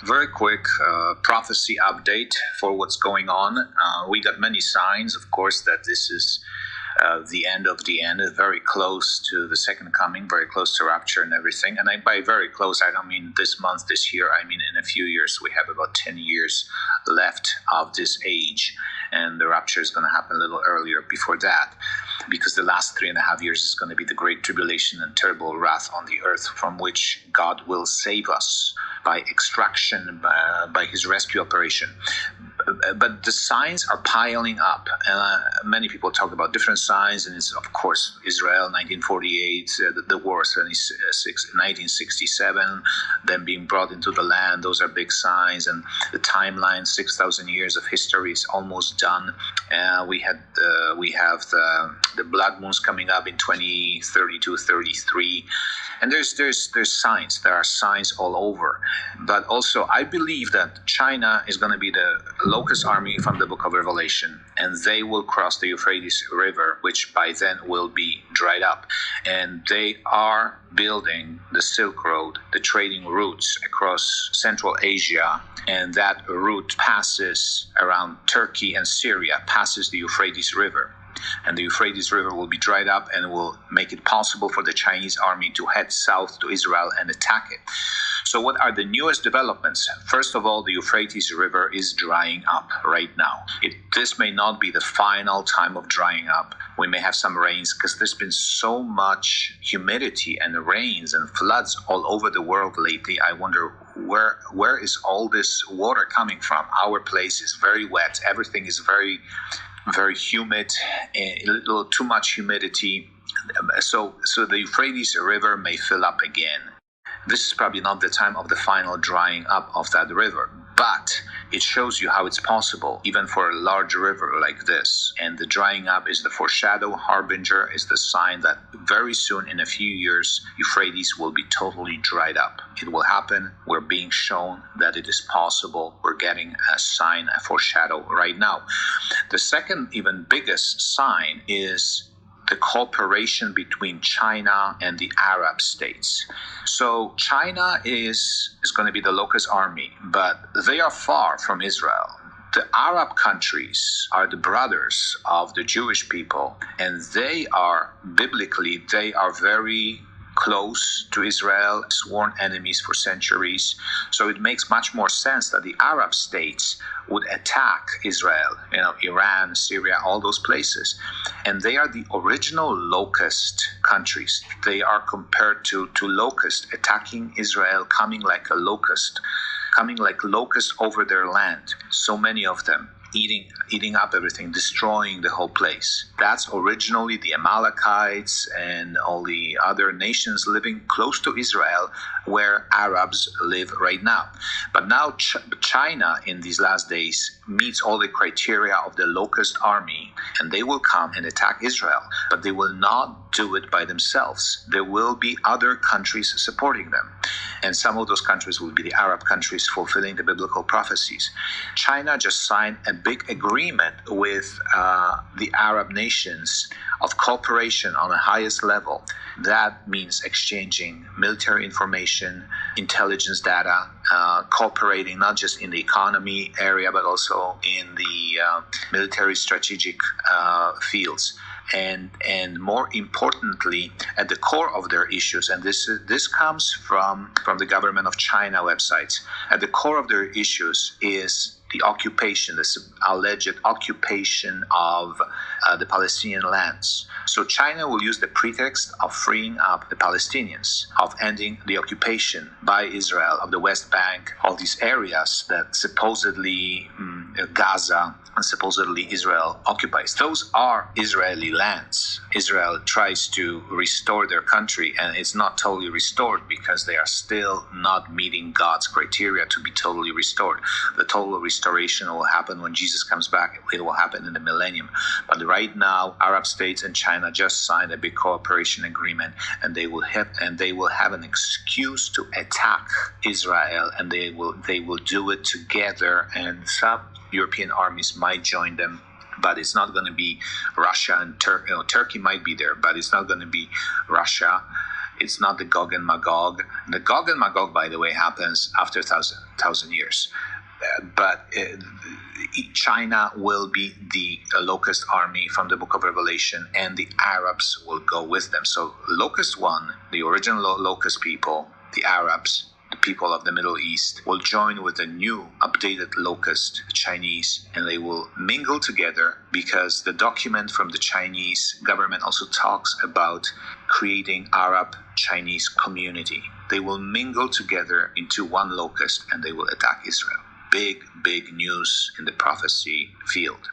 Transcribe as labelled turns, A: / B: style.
A: Very quick prophecy update for what's going on. We got many signs, of course, that this is the end of the end, very close to the second coming, very close to rapture and everything. And by very close, I don't mean this month, this year. I mean in a few years. We have about 10 years left of this age. And the rapture is going to happen a little earlier before that, because the last 3.5 years is going to be the great tribulation and terrible wrath on the earth, from which God will save us by extraction, by his rescue operation. But the signs are piling up. Many people talk about different signs, and it's, of course, Israel, 1948, the war, 1967, them being brought into the land. Those are big signs, and the timeline, 6,000 years of history is almost done. We have the blood moons coming up in 2032, 33, and there's signs. There are signs all over. But also, I believe that China is going to be the Locust Army from the book of Revelation, and they will cross the Euphrates River, which by then will be dried up. And they are building the Silk Road, the trading routes across Central Asia, and that route passes around Turkey and Syria, passes the Euphrates River. And the Euphrates River will be dried up and will make it possible for the Chinese army to head south to Israel and attack it. So what are the newest developments? First of all, the Euphrates River is drying up right now. This may not be the final time of drying up. We may have some rains, because there's been so much humidity and rains and floods all over the world lately. I wonder where is all this water coming from? Our place is very wet. Everything is very, very humid, a little too much humidity. So the Euphrates River may fill up again. This is probably not the time of the final drying up of that river, but it shows you how it's possible, even for a large river like this. And the drying up is the foreshadow, harbinger, is the sign that very soon, in a few years, Euphrates will be totally dried up. It will happen. We're being shown that it is possible. We're getting a sign, a foreshadow right now. The second, even biggest sign is the cooperation between China and the Arab states. So China is going to be the Locust Army, but they are far from Israel. The Arab countries are the brothers of the Jewish people, and they are very close to Israel, sworn enemies for centuries. So it makes much more sense that the Arab states would attack Israel, Iran, Syria, all those places. And they are the original locust countries. They are compared to locust, attacking Israel, coming like locusts over their land. So many of them. Eating up everything, destroying the whole place. That's originally the Amalekites and all the other nations living close to Israel, where Arabs live right now. But now China, in these last days, meets all the criteria of the Locust Army, and they will come and attack Israel. But they will not do it by themselves. There will be other countries supporting them. And some of those countries will be the Arab countries fulfilling the biblical prophecies. China just signed a big agreement with the Arab nations of cooperation on the highest level. That means exchanging military information, intelligence data, cooperating not just in the economy area, but also in the military strategic fields. And more importantly, at the core of their issues, and this comes from the government of China websites, at the core of their issues is the occupation, this alleged occupation of the Palestinian lands. So China will use the pretext of freeing up the Palestinians, of ending the occupation by Israel of the West Bank, all these areas that supposedly Gaza and supposedly Israel occupies. Those are Israeli lands. Israel tries to restore their country, and it's not totally restored because they are still not meeting God's criteria to be totally restored. The total restoration will happen when Jesus comes back. It will happen in the millennium. But right now, Arab states and China just signed a big cooperation agreement, and they will have an excuse to attack Israel, and they will do it together, and some European armies might join them. But it's not going to be Russia and Turkey. Turkey might be there, but it's not going to be Russia. It's not the Gog and Magog. The Gog and Magog, by the way, happens after thousand years. But China will be the Locust Army from the Book of Revelation, and the Arabs will go with them. So Locust 1, the original Locust people, the Arabs, the people of the Middle East, will join with the new updated Locust, the Chinese, and they will mingle together, because the document from the Chinese government also talks about creating Arab-Chinese community. They will mingle together into one Locust, and they will attack Israel. Big news in the prophecy field.